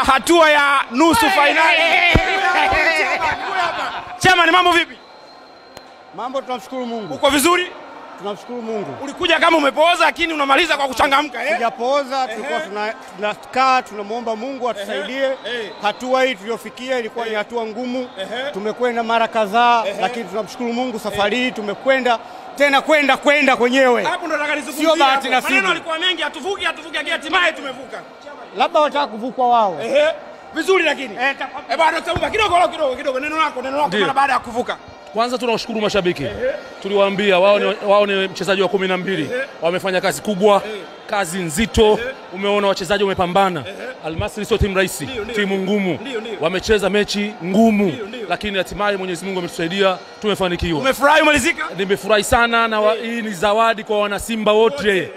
hatua ya nusu finali. Chama, ni mambo vipi? Mambo, tunamshukuru Mungu. Uko vizuri? Tunamshukuru Mungu. Ulikuja kama umepooza lakini unamaliza kwa kuchangamka eh? Sijapooza, tulikuwa tunakaa tunamuomba Mungu atusaidie. Hatua hii tuliyofikia ilikuwa ni hatua ngumu. Tumekwenda mara kadhaa lakini tunamshukuru Mungu, safari hii tumekwenda tena kwenda kwenyewe. Hapo ndo nataka nizungumzie. Sio bahati nasibu. Maneno yalikuwa mengi, hatuvuki hatimaye tumevuka. Labda wataka kuvukwa wao. Vizuri lakini. Bwana Dr. Mumba, kidogo neno lako mara baada ya kuvuka. Kwanza tunawashukuru mashabiki. Tuliwaambia wao ni mchezaji wa 12. Wamefanya kazi kubwa, kazi nzito. Umeona wachezaji wamepambana. Al-Masry sio timu rahisi, timu ngumu. Wamecheza mechi ngumu, lakini hatimaye Mwenyezi Mungu ametusaidia, tumefanikiwa. Umefurahi umalizika? Nimefurahi sana, na hii ni zawadi kwa wana Simba wote.